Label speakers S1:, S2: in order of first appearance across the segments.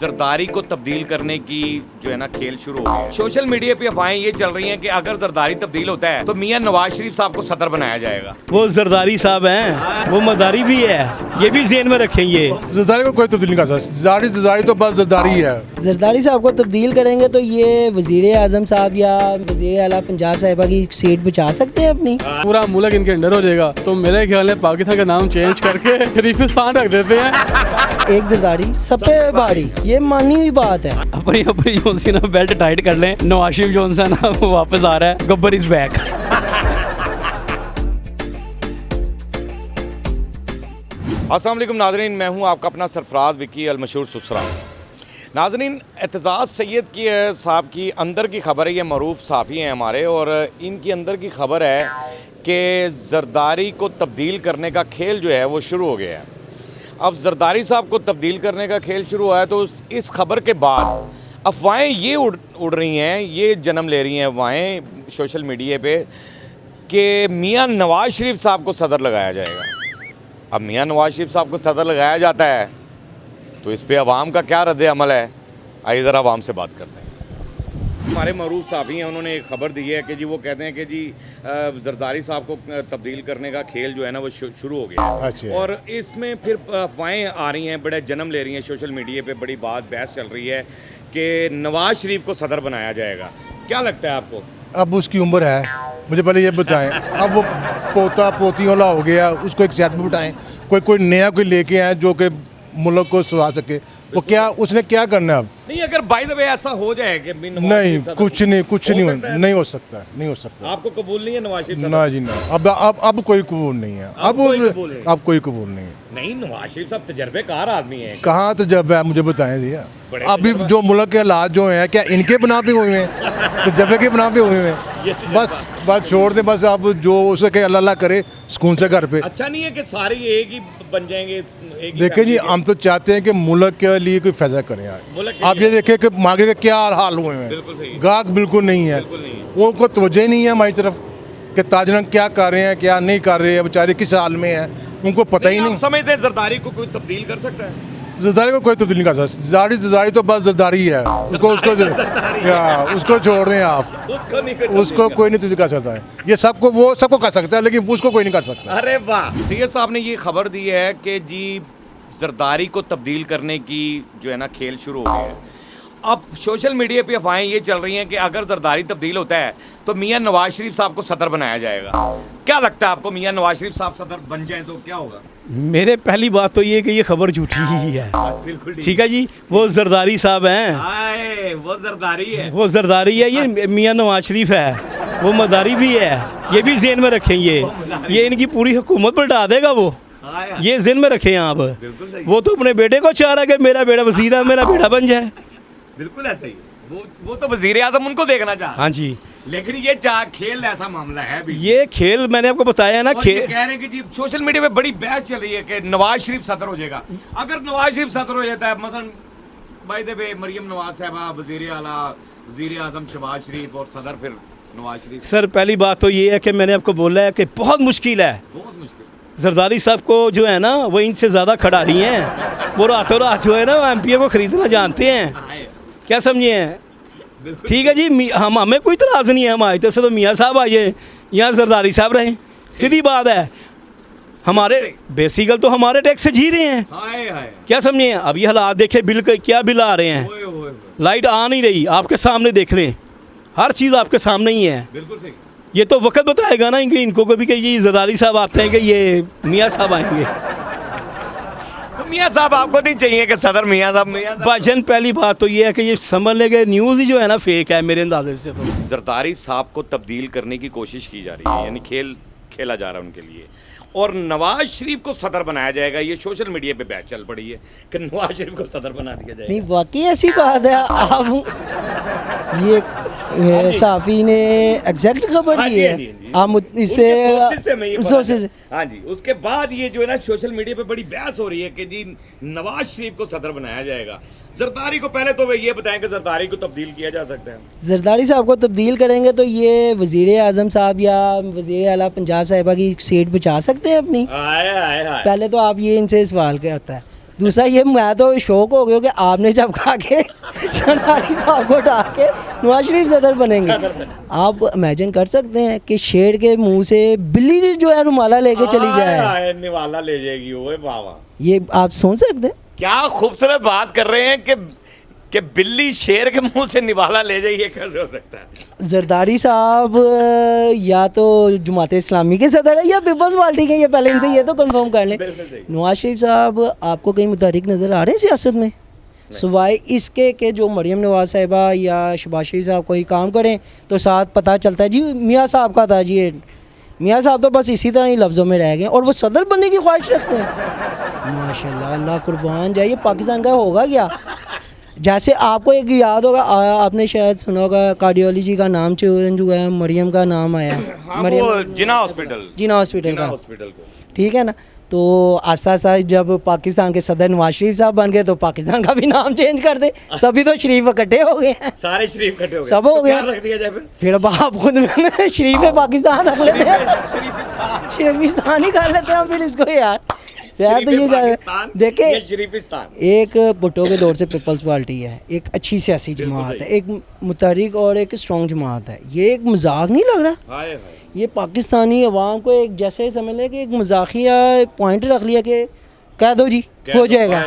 S1: जरदारी को तब्दील करने की जो है ना खेल शुरू हो गया है। सोशल मीडिया पे अफवाहें ये चल रही हैं कि अगर जरदारी तब्दील होता है तो मियां नवाज शरीफ साहब को सदर बनाया जाएगा।
S2: वो जरदारी साहब हैं, वो मदारी भी है, ये भी ज़हन में रखेंगे।
S3: जरदारी को कोई तब्दील नहीं कर सकता। जरदारी तो बस जरदारी है।
S4: जरदारी साहब को तब्दील करेंगे तो ये वज़ीर आज़म साहब या वज़ीर आला पंजाब साहिबा की सीट बचा सकते हैं अपनी।
S5: पूरा मुल्क इनके अंडर हो जाएगा, तो मेरे ख्याल में पाकिस्तान का नाम चेंज करके शरीफिस्तान रख देते हैं।
S4: एक जरदारी सब पे भारी, ये मानी हुई बात है।
S2: अपनी अपनी जो सी ना बेल्ट टाइट कर लें। नवाज शरीफ जो सा ना वो वापस आ रहा है, गब्बर इज बैक।
S1: अस्सलाम वालेकुम नाज़रीन, मैं हूं आपका अपना सरफराज विकी अल मशहूर सुसरा। नाज़रीन, एतजाज़ सैयद की साहब की अंदर की खबर है, ये मरूफ साफ़ी हैं हमारे, और इनकी अंदर की खबर है कि ज़रदारी को तब्दील करने का खेल जो है वो शुरू हो गया है। अब जरदारी साहब को तब्दील करने का खेल शुरू हुआ है, तो इस खबर के बाद अफवाहें ये उड़ रही हैं, ये जन्म ले रही हैं अफवाहें सोशल मीडिया पे कि मियां नवाज शरीफ साहब को सदर लगाया जाएगा। अब मियां नवाज शरीफ साहब को सदर लगाया जाता है तो इस पे अवाम का क्या रद्द अमल है, आइए ज़रा अवाम से बात करते हैं। हमारे मरूफ साफ़ी हैं, उन्होंने एक ख़बर दी है कि जी वो कहते हैं कि जी जरदारी साहब को तब्दील करने का खेल जो है ना वो शुरू हो गया है।
S3: अच्छा।
S1: और इसमें फिर अफवाहें आ रही हैं, बड़े जन्म ले रही हैं सोशल मीडिया पे, बड़ी बात बहस चल रही है कि नवाज शरीफ को सदर बनाया जाएगा। क्या लगता है आपको?
S3: अब उसकी उम्र है, मुझे पहले ये बताएं। अब वो पोता पोती वाला हो गया, उसको एक सेट में बिठाएं। कोई नया कोई लेके आए जो कि मुल्क को सुधार सके, तो क्या उसने क्या करना है अब?
S1: नहीं, अगर बाय द वे ऐसा हो जाए कि
S3: नहीं, कुछ नहीं नहीं हो सकता, नहीं हो सकता।
S1: आपको कबूल नहीं है नवाज शरीफ?
S3: ना जी ना, अब कोई कबूल नहीं है। अब कोई कबूल नहीं है।
S1: नहीं, नवाज शरीफ साहब तजर्बेकार आदमी है।
S3: कहाँ तजर्बा है, मुझे बताएं दिया। अभी जो मुल्क के हालात जो हैं, क्या इनके बना पे हुए हैं? तजर्बे के बना पे हुए हैं। बस बात छोड़ दें, बस अब जो उसे के अल्लाह अल्लाह करे सुकून से घर पे।
S1: अच्छा नहीं है कि सारे एक ही बन जाएंगे?
S3: देखें जी, हम तो चाहते हैं कि मुल्क के लिए कोई फैसला करें। आप ये देखें कि मार्केट के क्या हाल हुए हैं, गाहक बिल्कुल नहीं है, उनको तवज्जो ही नहीं है हमारी तरफ कि ताजरंग क्या कर रहे हैं, क्या नहीं कर रहे हैं, बेचारे किस हाल में हैं, उनको पता ही नहीं।
S1: समझते हैं जरदारी को कोई तब्दील कर सकता है?
S3: जरदारी को कोई तब्दील नहीं कर सकता। जरदारी तो बस जरदारी है, उसको छोड़ दें आप। उसको कोई नहीं तब्दील कर सकता है। ये सबको कर सकता है, लेकिन उसको कोई नहीं कर सकता।
S1: अरे वाह, सैयद साहब ने ये खबर दी है कि जी जरदारी को तब्दील करने की जो है ना खेल शुरू हो गया है। अब सोशल मीडिया पे अफवाहें ये चल रही हैं कि अगर जरदारी तब्दील होता है तो मियां नवाज शरीफ साहब को सदर बनाया जाएगा। क्या लगता है आपको, मियां नवाज शरीफ साहब सदर बन जाएं तो क्या होगा?
S2: मेरे पहली बात तो ये कि ये खबर झूठी ही है।
S1: बिल्कुल
S2: ठीक है जी, वो जरदारी साहब हैं,
S1: वो जरदारी है,
S2: वो जरदारी है, ये मियां नवाज शरीफ है, वो मदारी भी है, ये भी ज़हन में रखेंगे। ये इनकी पूरी हुकूमत पलटा देगा वो, ये ज़हन में रखें आप। वो तो अपने बेटे को चाह रहा है कि मेरा बेटा वज़ीर है, मेरा बेटा बन जाए।
S1: बिल्कुल ऐसा ही। वो तो वज़ीर आज़म उनको देखना चाह।
S2: हाँ जी,
S1: लेकिन ये खेल ऐसा मामला है भी।
S2: ये खेल मैंने आपको बताया ना,
S1: खेल कह रहे हैं कि जी सोशल मीडिया पे बड़ी बहस चल रही है कि नवाज शरीफ सदर हो जाएगा। अगर नवाज शरीफ सदर हो जाता है, मसलन by the way Maryam Nawaz साहबा, वज़ीर आला, वज़ीर आज़म शहबाज शरीफ और सदर फिर नवाज शरीफ।
S2: सर पहली बात तो ये है कि मैंने आपको बोला है कि बहुत मुश्किल है।
S1: बहुत मुश्किल।
S2: जरदारी साहब को जो है ना वो इनसे ज़्यादा खिलाड़ी हैं। वो रातों रात जो है ना वो एमपीए को ख़रीदना जानते हैं। क्या समझे हैं? ठीक है जी, हमें कोई इतराज़ नहीं है। हमारी तरफ से तो मियाँ साहब आइए, यहाँ जरदारी साहब रहें, सीधी बात है। हमारे बेसिकल तो हमारे टैक्स से जी रहे हैं। क्या समझे? अब ये हालात देखे, बिल क्या बिल आ रहे हैं, लाइट आ नहीं रही, आपके सामने देख रहे हैं, हर चीज़ आपके सामने ही है।
S1: बिल्कुल सही।
S2: ये तो वक्त बताएगा ना इनको कभी कि ये जरदारी साहब आते हैं कि ये मियाँ साहब आएंगे।
S1: तो मियाँ साहब आपको नहीं चाहिए कि सदर मियाँ साहब?
S2: भाईजान पहली बात तो ये है कि ये समझ लेंगे न्यूज़ ही जो है ना फेक है मेरे अंदाजे से। तो
S1: जरदारी साहब को तब्दील करने की कोशिश की जा रही है, यानी खेल खेला जा रहा है उनके लिए, और नवाज शरीफ को सदर बनाया जाएगा। ये सोशल मीडिया पे बहस चल पड़ी है कि नवाज शरीफ को सदर बना दिया जाएगा।
S4: नहीं, वाकई ऐसी बात है। आप ये साफ़ी ने एग्जैक्ट खबर दी है, हम इससे
S1: सोर्सेस। हाँ जी, उसके बाद ये जो है ना सोशल मीडिया पे बड़ी बहस हो रही है कि जी नवाज शरीफ को सदर बनाया जाएगा। जरदारी को पहले तो वे ये बताएं कि जरदारी को तब्दील किया जा सकता है?
S4: जरदारी साहब को तब्दील करेंगे तो ये वज़ीर आज़म साहब या वज़ीर आला पंजाब साहिबा की सीट बचा सकते हैं अपनी।
S1: आए।
S4: पहले तो आप ये इनसे सवाल करता है। दूसरा ये मैं तो शौक हो गया कि आपने जब कहा कि सरदारी साहब को उठा के नवाज शरीफ सदर बनेंगे, आप इमेजिन कर सकते हैं कि शेर के मुंह से बिल्ली जो है रुमाला लेके चली जाए,
S1: निवाला ले जाएगी, ओए बाबा,
S4: ये आप सोच सकते हैं?
S1: क्या खूबसूरत बात कर रहे हैं कि बिल्ली शेर के मुंह से निवाला ले जाइए, कैसे हो सकता है?
S4: जरदारी साहब या तो जमात इस्लामी के सदर है या पीपल्स पार्टी के, ये पहले इनसे ये तो कंफर्म कर लें। नवाज शरीफ साहब आपको कहीं मुतहरिक नज़र आ रहे हैं सियासत में, सिवाय इसके कि जो मरियम नवाज साहिबा या शहबाज शरीफ साहब कोई काम करें तो साथ पता चलता है जी मियाँ साहब का था जी, मियाँ साहब तो बस इसी तरह ही लफ्ज़ों में रह गए और वो सदर बनने की ख्वाहिश रखते हैं। माशाल्लाह, अल्लाह कुर्बान जाए, ये पाकिस्तान का होगा क्या? जैसे आपको एक याद होगा, आपने शायद सुना होगा कार्डियोलॉजी का नाम चेंज हुआ है, मरियम का नाम आया,
S1: मरियम जिना हॉस्पिटल
S4: का, ठीक है ना। तो आस्ता आस्ता जब पाकिस्तान के सदर नवाज शरीफ साहब बन गए तो पाकिस्तान का भी नाम चेंज कर दे, सभी तो शरीफ इकट्ठे हो गए हैं,
S1: सारे शरीफ इकट्ठे हो गए,
S4: सब हो गए,
S1: रख दिया जाए
S4: फिर अब आप खुद में शरीफ पाकिस्तान रख लेते हैं, शरीफिस्तान ही कर लेते हैं फिर इसको यार। तो ये देखे, एक भुट्टो के दौर से पीपल्स पार्टी है, एक अच्छी सियासी जमात है, एक मुतहरिक और एक स्ट्रॉन्ग जमात है, ये एक मजाक नहीं लग रहा। ये पाकिस्तानी अवाम को एक जैसे समझ लें कि एक मजाकिया पॉइंट रख लिया कि कह दो जी हो जाएगा।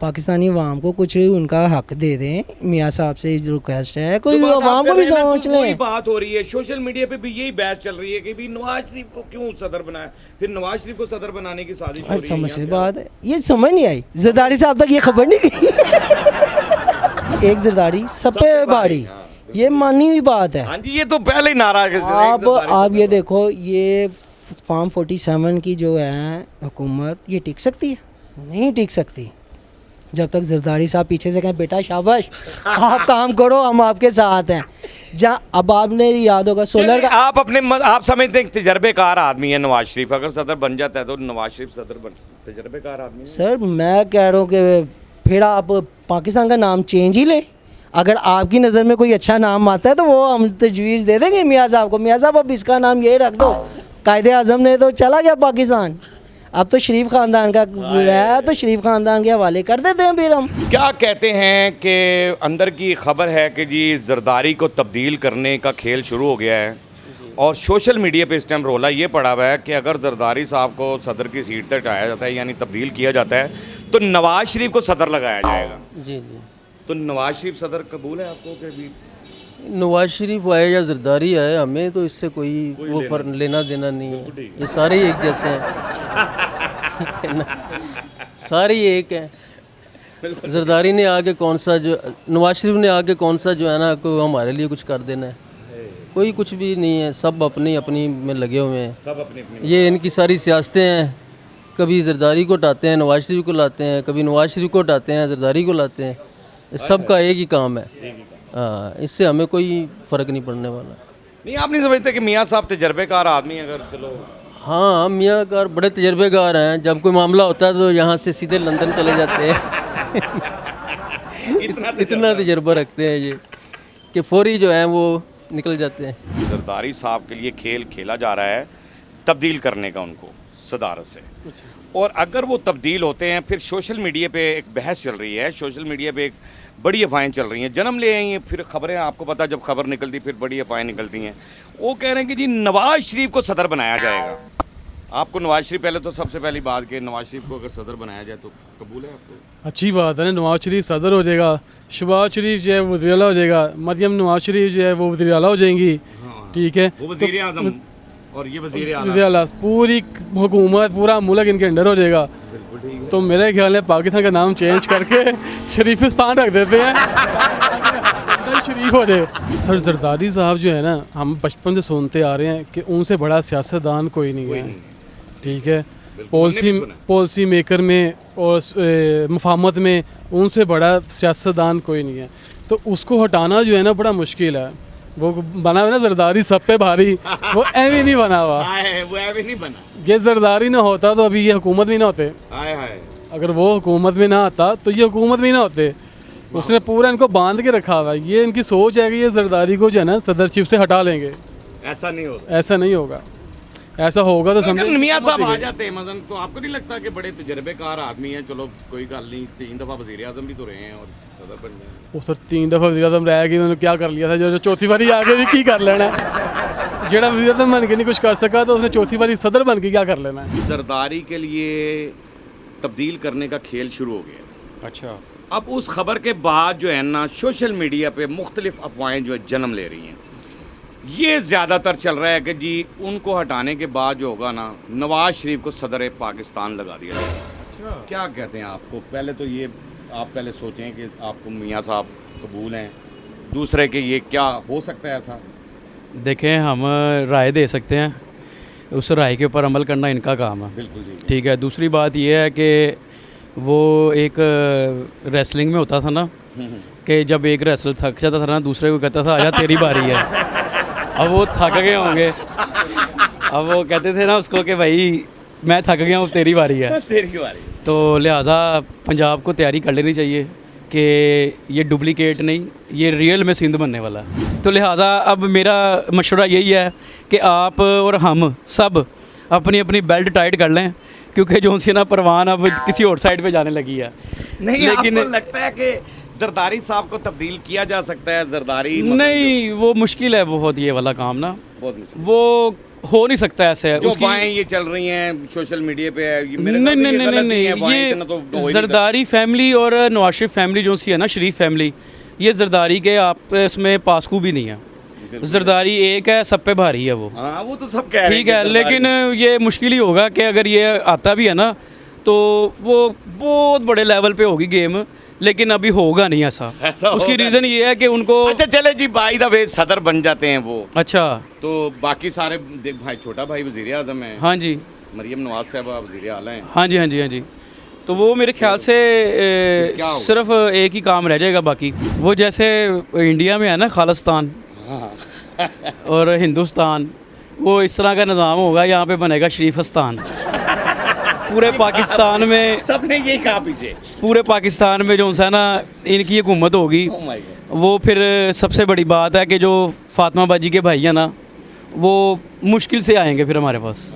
S4: पाकिस्तानी अवाम को कुछ उनका हक दे दें, मियाँ साहब से रिक्वेस्ट है, कोई अवाम को भी सोच लें।
S1: बात हो रही है सोशल मीडिया पे भी यही बहस चल रही है कि भी नवाज शरीफ को क्यों सदर बनाया, फिर नवाज शरीफ को सदर बनाने की साजिश हो रही है।
S4: समझ से बात है, ये समझ नहीं आई, जरदारी साहब तक ये खबर नहीं गई। एक जरदारी सब पे भारी, ये मानी हुई बात है।
S1: हाँ जी, ये तो पहले ही नारा है।
S4: आप ये देखो, ये फॉर्म 47 की जो है हुकूमत, ये टिक सकती है? नहीं टिक सकती जब तक जरदारी साहब पीछे से कहें बेटा शाबाश आप काम करो, हम आपके साथ हैं। जहाँ अब आपने याद होगा सोलर का,
S1: आप समझते हैं तजर्बेकार आदमी है नवाज शरीफ, अगर सदर बन जाता है तो नवाज शरीफ सदर बन तजर्बेकार आदमी है।
S4: सर मैं कह रहा हूँ कि फिर आप पाकिस्तान का नाम चेंज ही लें, अगर आपकी नज़र में कोई अच्छा नाम आता है तो वो हम तजवीज़ दे देंगे मियाँ साहब को, मियाँ साहब अब इसका नाम ये रख दो। कायदे आज़म ने तो चला गया पाकिस्तान, अब तो शरीफ ख़ानदान का है, तो शरीफ ख़ानदान के हवाले कर देते हैं फिर हम।
S1: क्या कहते हैं कि अंदर की खबर है कि जी जरदारी को तब्दील करने का खेल शुरू हो गया है और सोशल मीडिया पे इस टाइम रोला ये पड़ा हुआ है कि अगर जरदारी साहब को सदर की सीट तक हटाया जाता है यानी तब्दील किया जाता है तो नवाज शरीफ को सदर लगाया जाएगा।
S6: जी जी,
S1: तो नवाज शरीफ सदर कबूल है आपको कि भी?
S6: नवाज शरीफ आए या जरदारी आए, हमें तो इससे कोई वो फर्क लेना देना नहीं है, ये सारे एक जैसे हैं। सारे एक हैं। जरदारी ने आके कौन सा जो नवाज शरीफ ने आके कौन सा जो है ना को हमारे लिए कुछ कर देना है, कोई कुछ भी नहीं है, सब अपनी अपनी में लगे हुए हैं,
S1: सब अपनी
S6: ये इनकी सारी सियासतें हैं, कभी जरदारी को हटाते हैं नवाज शरीफ को लाते हैं, कभी नवाज शरीफ को हटाते हैं जरदारी को लाते हैं, सबका एक ही काम है। हाँ, इससे हमें कोई फ़र्क नहीं पड़ने वाला।
S1: नहीं, आप नहीं समझते कि मियाँ साहब तजर्बेकार आदमी अगर चलो?
S6: हाँ, मियाँ कार बड़े तजर्बेकार हैं, जब कोई मामला होता है तो यहाँ से सीधे लंदन चले जाते हैं। इतना तजर्बा रखते हैं ये कि फौरी जो है वो निकल जाते हैं।
S1: जरदारी साहब के लिए खेल खेला जा रहा है तब्दील करने का उनको सदारत से, और अगर वो तब्दील होते हैं फिर सोशल मीडिया पे एक बहस चल रही है, सोशल मीडिया पे एक बड़ी अफवाहें चल रही हैं, जन्म ले आई हैं, फिर खबरें आपको पता जब खबर निकलती फिर बड़ी अफवाहें निकलती हैं। वो कह रहे हैं कि जी नवाज शरीफ को सदर बनाया जाएगा। आपको नवाज शरीफ, पहले तो सबसे पहली बात कि नवाज शरीफ को अगर सदर बनाया जाए तो कबूल है आपको?
S5: अच्छी बात है ना, नवाज शरीफ सदर हो जाएगा, शहबाज शरीफ जो है वो वज़ीर आला हो जाएगा, मरियम नवाज शरीफ जो है वो वज़ीर आला हो जाएंगी, ठीक है,
S1: वो वज़ीर आज़म और ये वज़ीर
S5: आला, पूरी हुकूमत पूरा मुल्क इनके अंडर हो जाएगा। तो मेरे ख्याल में पाकिस्तान का नाम चेंज करके शरीफिस्तान रख देते हैं, शरीफ हो जाए। सर जरदारी साहब जो है ना, हम बचपन से सुनते आ रहे हैं कि उनसे बड़ा सियासतदान कोई नहीं है, ठीक है, पॉलिसी मेकर में और मफाहमत में उनसे बड़ा सियासतदान कोई नहीं है, तो उसको हटाना जो है ना बड़ा मुश्किल है। वो बना हुआ ना जरदारी सब पे भारी, वो ऐवे नहीं बना हुआ,
S1: वो ऐवे नहीं बना।
S5: ये जरदारी ना होता तो अभी ये हुकूमत भी ना होते, अगर वो हुकूमत में ना आता तो ये हुकूमत भी ना होते। उसने पूरा इनको बांध के रखा हुआ है, ये इनकी सोच है कि ये जरदारी को जो है ना सदरशिप से हटा लेंगे,
S1: ऐसा नहीं होगा,
S5: ऐसा नहीं होगा। ऐसा होगा तो
S1: अगर
S5: समझे
S1: मियाँ साहब आ जाते हैं मजन, तो आपको नहीं लगता कि बड़े तजर्बेकार आदमी हैं, चलो कोई गल नहीं, 3 दफ़ा वज़ीर आज़म भी तो रहे हैं और सदर बन गए हैं।
S5: वो सर 3 दफ़ा वज़ीर आज़म रह गए, उन्होंने क्या कर लिया था, जो चौथी बारी आके भी की कर लेना है। जेड़ा वज़ीर आज़म बन के नहीं कुछ कर सका तो उसने चौथी बारी सदर बन के क्या कर लेना है।
S1: जरदारी के लिए तब्दील करने का खेल शुरू हो गया।
S5: अच्छा,
S1: अब उस खबर के बाद जो है ना सोशल मीडिया पे मुख्तलिफ अफवाहें जो है जन्म ले रही हैं। ये ज़्यादातर चल रहा है कि जी उनको हटाने के बाद जो होगा ना, नवाज़ शरीफ को सदर पाकिस्तान लगा दिया जाएगा। क्या कहते हैं आपको? पहले तो ये आप पहले सोचें कि आपको मियाँ साहब कबूल हैं, दूसरे के ये क्या हो सकता है ऐसा?
S7: देखें, हम राय दे सकते हैं, उस राय के ऊपर अमल करना इनका काम है।
S1: बिल्कुल जी।
S7: ठीक है। दूसरी बात यह है कि वो एक रेसलिंग में होता था ना कि जब एक रेसलर थक जाता था ना, दूसरे को कहता था आजा तेरी बारी है। अब वो थक गए होंगे, अब वो कहते थे ना उसको कि भाई मैं थक गया हूँ, तेरी बारी है।
S1: तेरी बारी।
S7: तो लिहाजा पंजाब को तैयारी कर लेनी चाहिए कि ये डुप्लीकेट नहीं, ये रियल में सिंध बनने वाला है। तो लिहाजा अब मेरा मशवरा यही है कि आप और हम सब अपनी अपनी बेल्ट टाइट कर लें, क्योंकि जो सी ना परवान अब किसी और साइड पे जाने लगी है।
S1: नहीं, लेकिन आपको लगता है कि जरदारी साहब को तब्दील किया जा सकता है? जरदारी
S7: नहीं, वो मुश्किल है बहुत, ये वाला काम ना
S1: बहुत मुश्किल,
S7: वो हो नहीं सकता ऐसे।
S1: जो बाएं ये चल रही हैं सोशल मीडिया पे है, ये मेरे
S7: नहीं
S1: ख्याल से
S7: नहीं
S1: ये गलत
S7: नहीं
S1: है, बाएं
S7: ये
S1: इतना तो हो ही नहीं
S7: जरदारी फैमिली और नवाज शरीफ फैमिली जो सी है ना, शरीफ फैमिली, ये जरदारी के आप इसमें पासकू भी नहीं है। जरदारी एक है, सब पे भारी है वो।
S1: सकता। हाँ, वो तो सब कह रहे हैं
S7: ठीक
S1: कि
S7: है,
S1: जरदारी-
S7: लेकिन ये मुश्किल ही होगा कि अगर ये आता भी है ना तो वो बहुत बड़े लेवल पे होगी गेम, लेकिन अभी होगा नहीं ऐसा।
S1: ऐसा
S7: उसकी
S1: होगा
S7: रीज़न ये है कि उनको
S1: अच्छा चले जी, बाई द वे सदर बन जाते हैं वो,
S7: अच्छा
S1: तो बाकी सारे देख भाई, छोटा भाई वजीर आजम है,
S7: हाँ जी,
S1: मरियम नवाज साहबा वजीर आला हैं।
S7: हाँ जी, हाँ जी, हाँ जी। तो वो मेरे ख्याल से
S1: क्या होगा?
S7: सिर्फ एक ही काम रह जाएगा बाकी। वो जैसे इंडिया में है ना खालिस्तान और हिंदुस्तान, वो इस तरह का निज़ाम होगा, यहाँ पे बनेगा शरीफस्तान। पूरे पाकिस्तान में
S1: सबने यही कहा पीछे।
S7: पूरे पाकिस्तान में जो है ना इनकी हुकूमत होगी।
S1: Oh my God।
S7: वो फिर सबसे बड़ी बात है कि जो फातिमा बाजी के भाई हैं ना, वो मुश्किल से आएंगे फिर हमारे पास।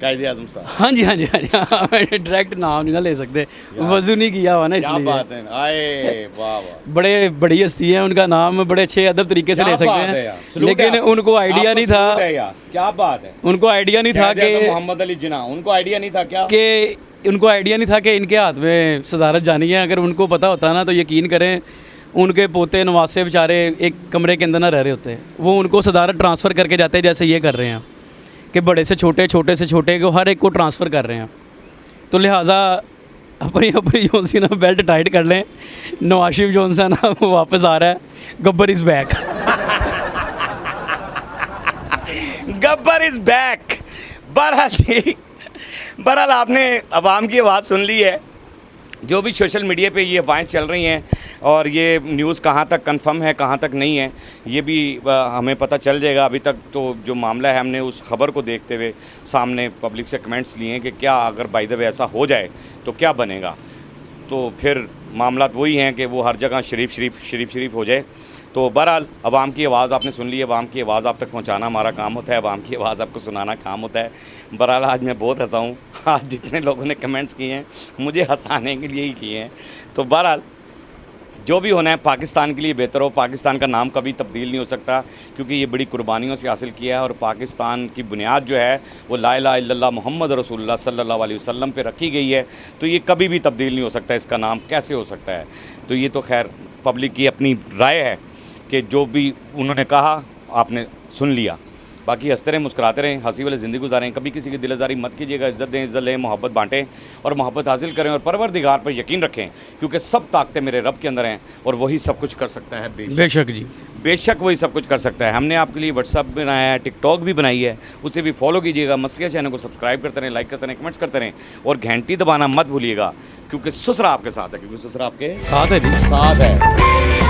S1: कायदे आजम साहब।
S7: हाँ जी, हाँ जी, हाँ जी। डायरेक्ट नाम नहीं ना ले सकते, वजू नहीं किया हुआ ना,
S1: क्या
S7: इसलिए।
S1: बात है, आए वाह वाह,
S7: बड़े बड़ी हस्ती हैं, उनका नाम बड़े अच्छे अदब तरीके से
S1: क्या
S7: ले सकते
S1: बात है
S7: हैं,
S1: यार, सलूट
S7: लेकिन
S1: है।
S7: उनको आइडिया
S1: आपको
S7: नहीं था,
S1: सलूट है यार, क्या बात है।
S7: उनको आइडिया नहीं था
S1: कायदे आज़म
S7: कि
S1: मोहम्मद अली जिन्ना, उनको आइडिया नहीं था क्या?
S7: उनको आइडिया नहीं था कि इनके हाथ में सदारत जानी है। अगर उनको पता होता ना तो यकीन करें, उनके पोते नवासे बेचारे एक कमरे के अंदर ना रह रहे होते, वो उनको सदारत ट्रांसफ़र करके जाते जैसे ये कर रहे हैं कि बड़े से छोटे, छोटे से छोटे को हर एक को ट्रांसफ़र कर रहे हैं। तो लिहाजा अपनी अपनी जो सी ना बेल्ट टाइट कर लें। नवाज शरीफ जो है ना वो वापस आ रहा है, Gabbar is back.
S1: Gabbar is back. बहरहाल जी, बहरहाल आपने अवाम की आवाज़ सुन ली है। जो भी सोशल मीडिया पे ये अफवाहें चल रही हैं और ये न्यूज़ कहाँ तक कंफर्म है कहाँ तक नहीं है, ये भी हमें पता चल जाएगा। अभी तक तो जो मामला है, हमने उस खबर को देखते हुए सामने पब्लिक से कमेंट्स लिए हैं कि क्या अगर बाय द वे ऐसा हो जाए तो क्या बनेगा। तो फिर मामला वही हैं कि वो हर जगह शरीफ हो जाए। तो बहरहाल अवाम की आवाज़ आपने सुन ली है, अवाम की आवाज़ आप तक पहुंचाना हमारा काम होता है, अवाम की आवाज़ आपको सुनाना काम होता है। बहरहाल आज मैं बहुत हंसा हूँ, आज जितने लोगों ने कमेंट्स किए हैं मुझे हंसाने के लिए ही किए हैं। तो बहरहाल जो भी होना है पाकिस्तान के लिए बेहतर हो। पाकिस्तान का नाम कभी तब्दील नहीं हो सकता, क्योंकि ये बड़ी कुर्बानियों से हासिल किया है और पाकिस्तान की बुनियाद जो है वो ला इलाहा इल्लल्लाह मोहम्मद रसूलुल्लाह सल्लल्लाहु अलैहि वसल्लम पे रखी गई है। तो ये कभी भी तब्दील नहीं हो सकता, इसका नाम कैसे हो सकता है। तो ये तो खैर पब्लिक की अपनी राय है कि जो भी उन्होंने कहा आपने सुन लिया। बाकी हंसते रहें, मुस्कुराते रहें, हंसी वाली ज़िंदगी गुजारें, कभी किसी की दिलज़ारी मत कीजिएगा, इज़्ज़त दें, इज़्ज़त लें, मोहब्बत बांटें और मोहब्बत हासिल करें और परवरदिगार पर यकीन रखें, क्योंकि सब ताकतें मेरे रब के अंदर हैं और वही सब कुछ कर सकता है।
S7: बेशक जी,
S1: बेशक वही सब कुछ कर सकता है। हमने आपके लिए व्हाट्सअप बनाया है, टिकटॉक भी बनाई है, उसे भी फॉलो कीजिएगा। मस्किया चैनल को सब्सक्राइब करते रहें, लाइक करते रहें, कमेंट्स करते रहें और घंटी दबाना मत भूलिएगा, क्योंकि सुसरा आपके साथ है, क्योंकि सुसरा आपके
S7: साथ है जी।
S1: साथ है।